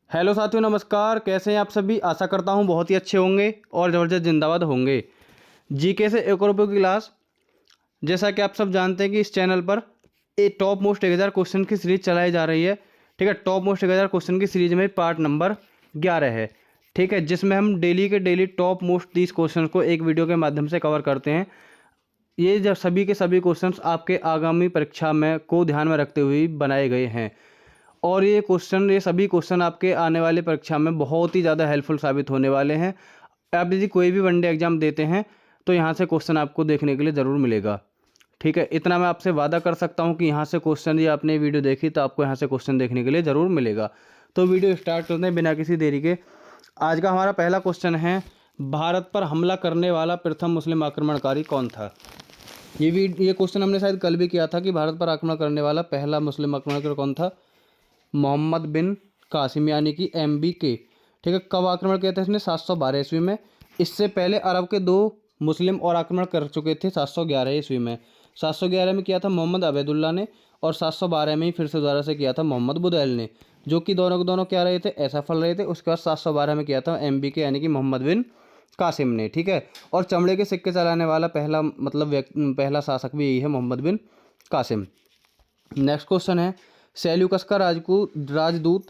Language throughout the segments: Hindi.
हेलो साथियों, नमस्कार। कैसे हैं आप सभी? आशा करता हूं बहुत ही अच्छे होंगे और ज़बरदस्त जिंदाबाद होंगे। जीके से 1 रुपये की क्लास। जैसा कि आप सब जानते हैं कि इस चैनल पर टॉप मोस्ट 1000 क्वेश्चन की सीरीज चलाई जा रही है। ठीक है, टॉप मोस्ट 1000 क्वेश्चन की सीरीज में पार्ट नंबर 11 है। ठीक है, जिसमें हम डेली के डेली टॉप मोस्ट 30 क्वेश्चन को एक वीडियो के माध्यम से कवर करते हैं। ये जब सभी के सभी क्वेश्चंस आपके आगामी परीक्षा में को ध्यान में रखते हुए बनाए गए हैं और ये सभी क्वेश्चन आपके आने वाले परीक्षा में बहुत ही ज़्यादा हेल्पफुल साबित होने वाले हैं। आप यदि कोई भी वनडे एग्जाम देते हैं तो यहाँ से क्वेश्चन आपको देखने के लिए ज़रूर मिलेगा। ठीक है, इतना मैं आपसे वादा कर सकता हूँ कि यहाँ से क्वेश्चन, ये आपने वीडियो देखी तो आपको यहाँ से क्वेश्चन देखने के लिए ज़रूर मिलेगा। तो वीडियो स्टार्ट करते हैं बिना किसी देरी के। आज का हमारा पहला क्वेश्चन है, भारत पर हमला करने वाला प्रथम मुस्लिम आक्रमणकारी कौन था? ये क्वेश्चन हमने शायद कल भी किया था कि भारत पर आक्रमण करने वाला पहला मुस्लिम आक्रमणकारी कौन था? मोहम्मद बिन कासिम, यानी कि MBK। ठीक है, कब आक्रमण किया था इसने? 712 ईस्वी में। इससे पहले अरब के 2 मुस्लिम और आक्रमण कर चुके थे 711 ईस्वी में। 711 में किया था मोहम्मद अबैदुल्ला ने और 712 में ही फिर से दोबारा से किया था मोहम्मद बुदैल ने, जो कि दोनों के दोनों क्या रहे थे? असफल रहे थे। उसके बाद 712 में किया था MBK यानी कि मोहम्मद बिन कासिम ने। ठीक है, और चमड़े के सिक्के चलाने वाला पहला पहला शासक भी यही है, मोहम्मद बिन कासिम। नेक्स्ट क्वेश्चन है, सेल्यूकस का राजदूत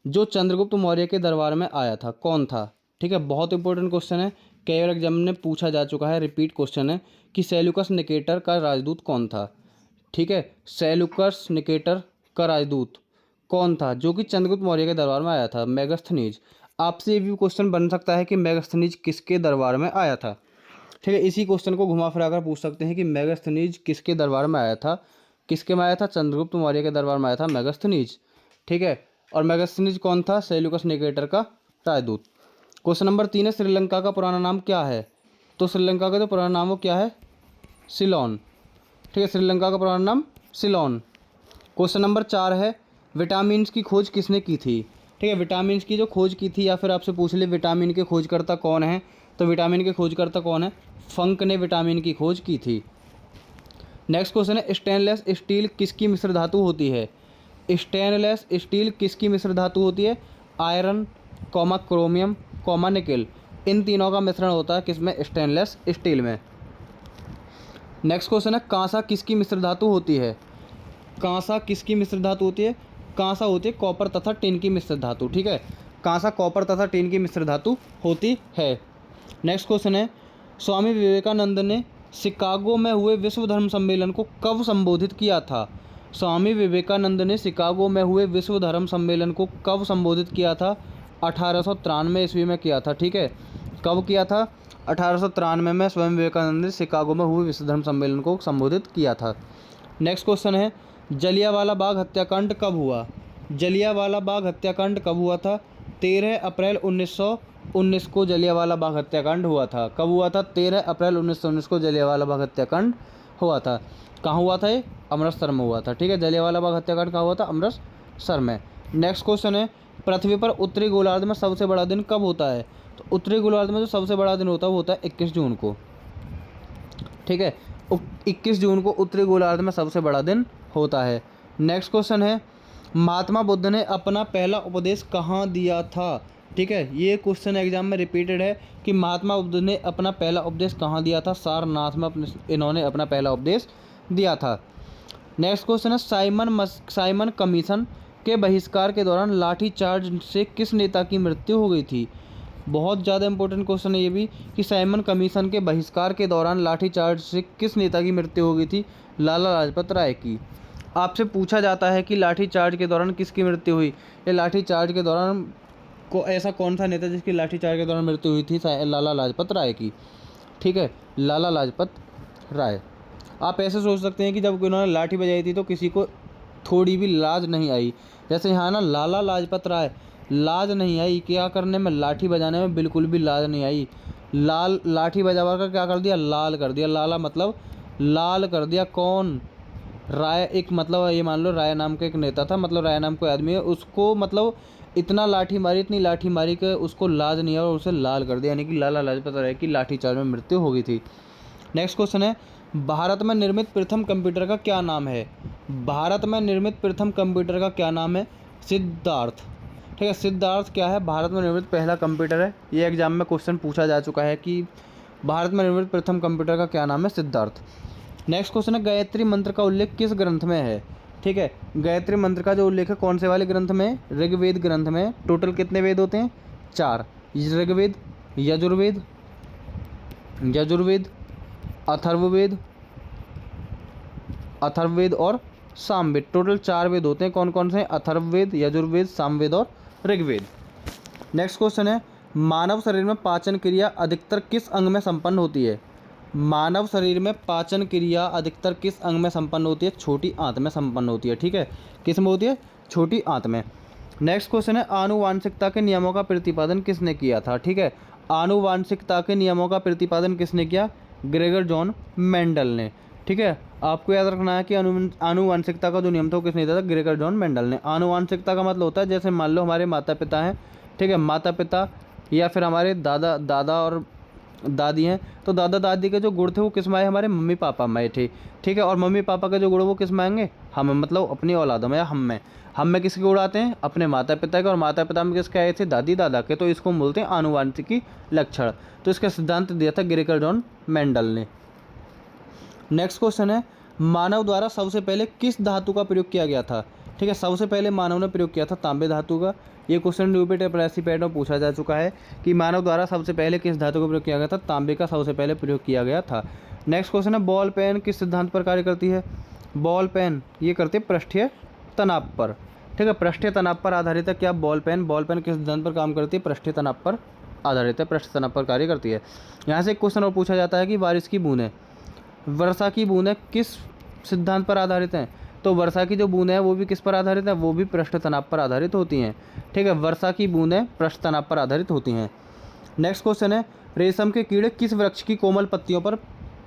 जो चंद्रगुप्त मौर्य के दरबार में आया था कौन था? ठीक है, बहुत इंपॉर्टेंट क्वेश्चन है, कई बार एग्जाम में पूछा जा चुका है, रिपीट क्वेश्चन है कि सेल्यूकस निकेटर का राजदूत कौन था? ठीक है, सेल्यूकस निकेटर का राजदूत कौन था जो कि चंद्रगुप्त मौर्य के दरबार में आया था? मेगास्थनीज। आपसे ये भी क्वेश्चन बन सकता है कि मेगास्थनीज किसके दरबार में आया था? ठीक है, इसी क्वेश्चन को घुमा फिरा कर पूछ सकते हैं कि मेगास्थनीज किसके दरबार में आया था? किसके में आया था? चंद्रगुप्त मौर्य के दरबार में आया था मेगास्थनीज। ठीक है, और मेगास्थनीज कौन था? सेल्यूकस निकेटर का राजदूत। क्वेश्चन नंबर 3 है, श्रीलंका का पुराना नाम क्या है? तो श्रीलंका का जो पुराना नाम वो क्या है? सिलोन। ठीक है, श्रीलंका का पुराना नाम सिलोन। क्वेश्चन नंबर 4 है, विटामिन की खोज किसने की थी? ठीक है, विटामिन की जो खोज की थी, या फिर आपसे पूछ ले विटामिन के खोजकर्ता कौन है, तो विटामिन के खोजकर्ता कौन है? फंक ने विटामिन की खोज की थी। नेक्स्ट क्वेश्चन है, स्टेनलेस स्टील किसकी मिश्र धातु होती है? स्टेनलेस स्टील किसकी मिश्र धातु होती है? आयरन, क्रोमियम, निकेल, इन तीनों का मिश्रण होता है किसमें? स्टेनलेस स्टील में। नेक्स्ट क्वेश्चन है, कांसा किसकी मिश्र धातु होती है? कांसा किसकी मिश्र धातु होती है? कांसा होती है कॉपर तथा टिन की मिश्र धातु। ठीक है, कांसा कॉपर तथा टिन की मिश्र धातु होती है। नेक्स्ट क्वेश्चन है, स्वामी विवेकानंद ने शिकागो में हुए विश्व धर्म सम्मेलन को कब संबोधित किया था? स्वामी विवेकानंद ने शिकागो में हुए विश्व धर्म सम्मेलन को कब संबोधित किया था? 1893 ईस्वी में किया था। ठीक है, कब किया था? 1893 में स्वामी विवेकानंद ने शिकागो में हुए विश्व धर्म सम्मेलन को संबोधित किया था। नेक्स्ट क्वेश्चन है, जलियांवाला बाग हत्याकांड कब हुआ? जलियांवाला बाग हत्याकांड कब हुआ था? 13 अप्रैल 1919 को जलियांवाला बाग हत्याकांड हुआ था। कब हुआ था? 13 अप्रैल 1919 को जलियांवाला बाग हत्याकांड हुआ था। कहाँ हुआ था ये? अमृतसर में हुआ था। ठीक है, जलियांवाला बाग हत्याकांड कहाँ हुआ था? अमृतसर में। नेक्स्ट क्वेश्चन है, पृथ्वी पर उत्तरी गोलार्ध में सबसे बड़ा दिन कब होता है? तो उत्तरी गोलार्ध में जो सबसे बड़ा दिन होता है वो होता है 21 जून को। ठीक है, 21 जून को उत्तरी गोलार्ध में सबसे बड़ा दिन होता है। नेक्स्ट क्वेश्चन है, महात्मा बुद्ध ने अपना पहला उपदेश कहाँ दिया था? ठीक है, ये क्वेश्चन एग्जाम में रिपीटेड है कि महात्मा बुद्ध ने अपना पहला उपदेश कहाँ दिया था? सारनाथ में इन्होंने अपना पहला उपदेश दिया था। नेक्स्ट क्वेश्चन है, साइमन कमीशन के बहिष्कार के दौरान लाठीचार्ज से किस नेता की मृत्यु हो गई थी? बहुत ज़्यादा इंपॉर्टेंट क्वेश्चन है ये भी कि साइमन कमीशन के बहिष्कार के दौरान लाठीचार्ज से किस नेता की मृत्यु हो गई थी? लाला लाजपत राय की। आपसे पूछा जाता है कि लाठीचार्ज के दौरान किसकी मृत्यु हुई? ये लाठीचार्ज के दौरान ऐसा कौन सा नेता जिसकी लाठीचार्ज के दौरान मृत्यु हुई थी? लाला लाजपत राय की। ठीक है, लाला लाजपत राय। आप ऐसे सोच सकते हैं कि जब उन्होंने लाठी बजाई थी तो किसी को थोड़ी भी लाज नहीं आई। जैसे यहाँ ना लाला लाजपत राय, लाज नहीं आई क्या करने में? लाठी बजाने में बिल्कुल भी लाज नहीं आई। लाठी बजा कर क्या कर दिया? लाल कर दिया। लाला मतलब लाल कर दिया। कौन? राय, एक मतलब ये मान लो राय नाम का एक नेता था, मतलब राय नाम कोई आदमी है, उसको मतलब इतना लाठी मारी, इतनी लाठी मारी कि उसको लाज नहीं है और उसे लाल कर दिया, यानी कि लाला लाजपत राय की लाठीचार्ज में मृत्यु हो गई थी। नेक्स्ट क्वेश्चन है, भारत में निर्मित प्रथम कंप्यूटर का क्या नाम है? भारत में निर्मित प्रथम कंप्यूटर का क्या नाम है? सिद्धार्थ। ठीक है। सिद्धार्थ क्या है? भारत में निर्मित पहला कंप्यूटर है। ये एग्जाम में क्वेश्चन पूछा जा चुका है कि भारत में निर्मित प्रथम कंप्यूटर का क्या नाम है? सिद्धार्थ। नेक्स्ट क्वेश्चन है, गायत्री मंत्र का उल्लेख किस ग्रंथ में है? ठीक है, गायत्री मंत्र का जो उल्लेख है कौन से वाले ग्रंथ में? ऋग्वेद ग्रंथ में। टोटल कितने वेद होते हैं? 4। ऋग्वेद, यजुर्वेद, अथर्ववेद और सामवेद। टोटल 4 वेद होते हैं। कौन कौन से? अथर्ववेद, यजुर्वेद, सामवेद और ऋग्वेद। नेक्स्ट क्वेश्चन है, मानव शरीर में पाचन क्रिया अधिकतर किस अंग में संपन्न होती है? मानव शरीर में पाचन क्रिया अधिकतर किस अंग में संपन्न होती है? छोटी आंत में संपन्न होती है। ठीक है, किस में होती है? छोटी आंत में। नेक्स्ट क्वेश्चन है, आनुवांशिकता के नियमों का प्रतिपादन किसने किया था? ठीक है, आनुवांशिकता के नियमों का प्रतिपादन किसने किया? ग्रेगर जॉन मेंडल ने। ठीक है, आपको याद रखना है कि आनुवांशिकता का जो नियम था वो किसने दिया था? ग्रेगर जॉन मेंडल ने। आनुवांशिकता का मतलब होता है जैसे मान लो हमारे माता पिता हैं, ठीक है, माता पिता या फिर हमारे दादा और दादी हैं, तो दादा दादी के जो गुण थे वो किस में आए? हमारे मम्मी पापा में थे। ठीक है, और मम्मी पापा के जो गुण वो किस में आएंगे? हम, मतलब अपनी औलादों में या हम में। हम में किसके गुण आते हैं? अपने माता पिता के। और माता पिता में किसके आए थे? दादी दादा के। तो इसको हम बोलते हैं आनुवांशिकी लक्षण। तो इसका सिद्धांत दिया था ग्रेगर जॉन मेंडल ने। नेक्स्ट क्वेश्चन है, मानव द्वारा सबसे पहले किस धातु का प्रयोग किया गया था? ठीक है, सबसे पहले मानव ने प्रयोग किया था तांबे धातु का। ये क्वेश्चन रिपीटेड प्रेसी पैड में पूछा जा चुका है कि मानव द्वारा सबसे पहले किस धातु का प्रयोग किया गया था? तांबे का सबसे पहले प्रयोग किया गया था। नेक्स्ट क्वेश्चन है, बॉल पेन किस सिद्धांत पर कार्य करती है? बॉल पेन ये करती है पृष्ठीय तनाव पर। ठीक है, पृष्ठीय तनाव पर आधारित है क्या बॉल पेन? बॉल पेन किस सिद्धांत पर काम करती है? पृष्ठीय तनाव पर आधारित है, पृष्ठ तनाव पर कार्य करती है। यहाँ से एक क्वेश्चन और पूछा जाता है कि बारिश की बूंदें, वर्षा की बूंदें किस सिद्धांत पर आधारित हैं? तो वर्षा की जो बूंदें हैं वो भी किस पर आधारित है? वो भी पृष्ठ तनाव पर आधारित होती हैं। ठीक है, वर्षा की बूंदें पृष्ठ तनाव पर आधारित होती हैं। नेक्स्ट क्वेश्चन है, रेशम के कीड़े किस वृक्ष की कोमल पत्तियों पर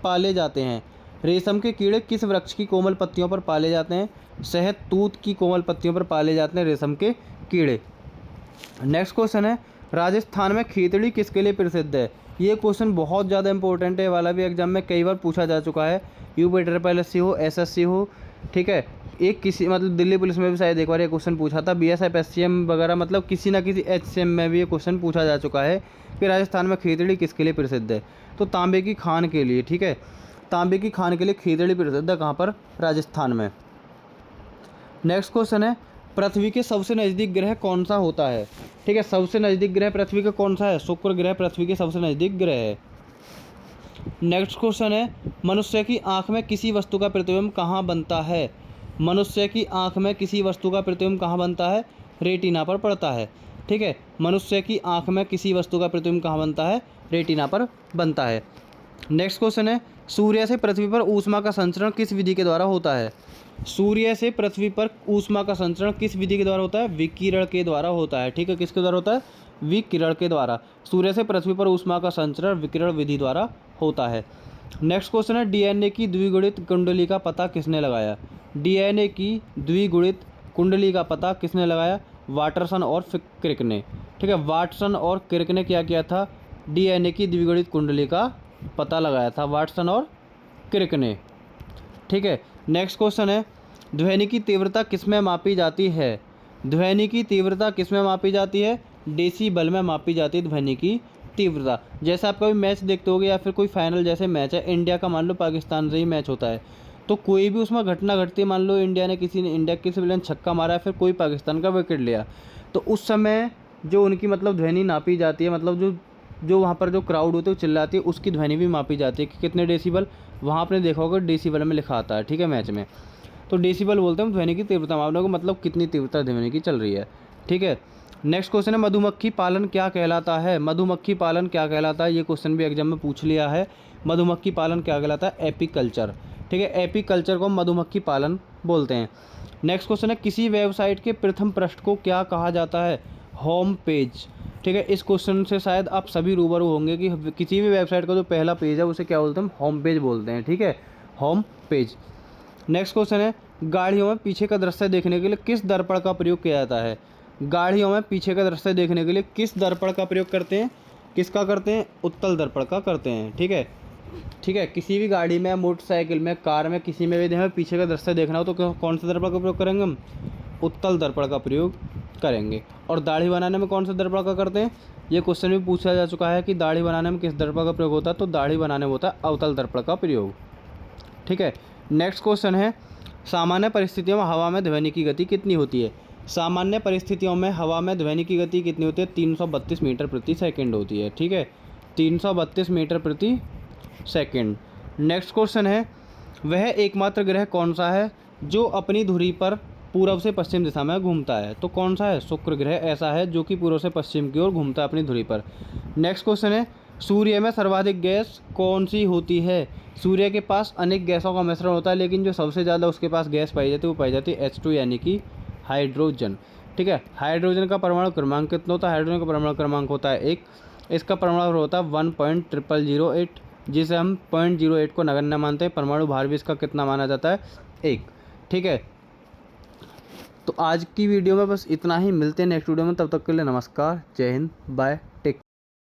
पाले जाते हैं? रेशम के कीड़े किस वृक्ष की कोमल पत्तियों पर पाले जाते हैं? शहतूत की कोमल पत्तियों पर पाले जाते हैं रेशम के कीड़े। नेक्स्ट क्वेश्चन है, राजस्थान में खीतड़ी किसके लिए प्रसिद्ध है? ये क्वेश्चन बहुत ज़्यादा इंपॉर्टेंट है, वाला भी एग्जाम में कई बार पूछा जा चुका है। यूपीएससी हो, एसएससी हो, ठीक है, एक किसी मतलब दिल्ली पुलिस में भी शायद एक बार ये क्वेश्चन पूछा था, बीएसएफ एससीएम वगैरह, मतलब किसी ना किसी एचसीएम में भी ये क्वेश्चन पूछा जा चुका है कि राजस्थान में खीतड़ी किसके लिए प्रसिद्ध है? तो तांबे की खान के लिए। ठीक है, तांबे की खान के लिए खीतड़ी प्रसिद्ध है। कहाँ पर? राजस्थान में। नेक्स्ट क्वेश्चन है, पृथ्वी के सबसे नज़दीक ग्रह कौन सा होता है? ठीक है, सबसे नज़दीक ग्रह पृथ्वी का कौन सा है? शुक्र ग्रह पृथ्वी के सबसे नज़दीक ग्रह है। नेक्स्ट क्वेश्चन है, मनुष्य की आंख में किसी वस्तु का प्रतिबिंब कहाँ बनता है? मनुष्य की आंख में किसी वस्तु का प्रतिबिंब कहाँ बनता है? रेटिना पर पड़ता है। ठीक है, मनुष्य की आंख में किसी वस्तु का प्रतिबिंब कहाँ बनता है? रेटिना पर बनता है। नेक्स्ट क्वेश्चन है, सूर्य से पृथ्वी पर ऊष्मा का संचरण किस विधि के द्वारा होता है? सूर्य से पृथ्वी पर ऊष्मा का संचरण किस विधि के द्वारा होता है? विकिरण के द्वारा होता है। ठीक है, किसके द्वारा होता है? विकिरण के द्वारा। सूर्य से पृथ्वी पर ऊष्मा का संचरण विकिरण विधि द्वारा होता है। नेक्स्ट क्वेश्चन है, डीएनए की द्विगुणित कुंडली का पता किसने लगाया? डीएनए की द्विगुणित कुंडली का पता किसने लगाया? वाटरसन और क्रिक ने। ठीक है, वाटसन और क्रिक ने क्या किया था? डीएनए की द्विगुणित कुंडली का पता लगाया था, वाटसन और क्रिक ने। ठीक है, नेक्स्ट क्वेश्चन है, ध्वनि की तीव्रता किसमें मापी जाती है? ध्वनि की तीव्रता किसमें मापी जाती है? डेसीबल में मापी जाती है ध्वनि की तीव्रता। जैसे आप कभी मैच देखते होगे या फिर कोई फाइनल जैसे मैच है, इंडिया का मान लो पाकिस्तान से ही मैच होता है, तो कोई भी उसमें घटना घटती है, मान लो इंडिया ने किसी प्लेयर ने छक्का मारा है, फिर कोई पाकिस्तान का विकेट लिया, तो उस समय जो उनकी मतलब ध्वनि नापी जाती है, मतलब जो वहाँ पर जो क्राउड होती है वो चिल्लाती है, उसकी ध्वनि भी मापी जाती है कि कितने डेसीबल। वहाँ आपने देखा होगा डेसीबल में लिखा आता है। ठीक है, मैच में तो डेसीबल बोलते हैं ध्वनि की तीव्रता मापने को, मतलब कितनी तीव्रता ध्वनि की चल रही है। ठीक है, नेक्स्ट क्वेश्चन है, मधुमक्खी पालन क्या कहलाता है? मधुमक्खी पालन क्या कहलाता है? ये क्वेश्चन भी एग्जाम में पूछ लिया है। मधुमक्खी पालन क्या कहलाता है? एपीकल्चर। ठीक है, एपीकल्चर को मधुमक्खी पालन बोलते हैं। नेक्स्ट क्वेश्चन है, किसी वेबसाइट के प्रथम पृष्ठ को क्या कहा जाता है? Home page. ठीक है, इस क्वेश्चन से शायद आप सभी रूबरू होंगे कि किसी भी वेबसाइट का जो पहला पेज है उसे क्या बोलते हैं? होम पेज बोलते हैं। ठीक है, होम पेज। नेक्स्ट क्वेश्चन है, गाड़ियों में पीछे का दृश्य देखने के लिए किस दर्पण का प्रयोग किया जाता है? गाड़ियों में पीछे का दृश्य देखने के लिए किस दर्पण का प्रयोग करते हैं? किसका करते हैं? उत्तल दर्पण का करते हैं। ठीक है, ठीक है, किसी भी गाड़ी में, मोटरसाइकिल में, कार में, किसी में भी हमें पीछे का दृश्य देखना हो तो कौन से दर्पण का प्रयोग करेंगे हम? उत्तल दर्पण का प्रयोग करेंगे। और दाढ़ी बनाने में कौन सा दर्पण का करते हैं, ये क्वेश्चन भी पूछा जा चुका है कि दाढ़ी बनाने में किस दर्पण का प्रयोग होता है, तो दाढ़ी बनाने में होता है अवतल दर्पण का प्रयोग। ठीक है, नेक्स्ट क्वेश्चन है, सामान्य परिस्थितियों में हवा में ध्वनि की गति कितनी होती है। सामान्य परिस्थितियों में हवा में ध्वनि की गति कितनी होती है, 332 मीटर प्रति सेकंड होती है। ठीक है, 332 मीटर प्रति सेकंड। नेक्स्ट क्वेश्चन है, वह एकमात्र ग्रह कौन सा है जो अपनी धुरी पर पूर्व से पश्चिम दिशा में घूमता है, तो कौन सा है, शुक्र ग्रह ऐसा है जो कि पूर्व से पश्चिम की ओर घूमता है अपनी धुरी पर। नेक्स्ट क्वेश्चन है, सूर्य में सर्वाधिक गैस कौन सी होती है। सूर्य के पास अनेक गैसों का मिश्रण होता है, लेकिन जो सबसे ज़्यादा उसके पास गैस पाई जाती है वो पाई जाती है H2 यानी कि हाइड्रोजन। ठीक है, हाइड्रोजन का परमाणु क्रमांक कितना होता है, हाइड्रोजन का परमाणु क्रमांक होता है 1। इसका परमाणु होता है 1.0008, जिसे हम 0.08 को नगण्य मानते हैं। परमाणु भार भी इसका कितना माना जाता है, 1। ठीक है, तो आज की वीडियो में बस इतना ही, मिलते हैं नेक्स्ट वीडियो में, तब तक के लिए नमस्कार, जय हिंद, बाय, टेक।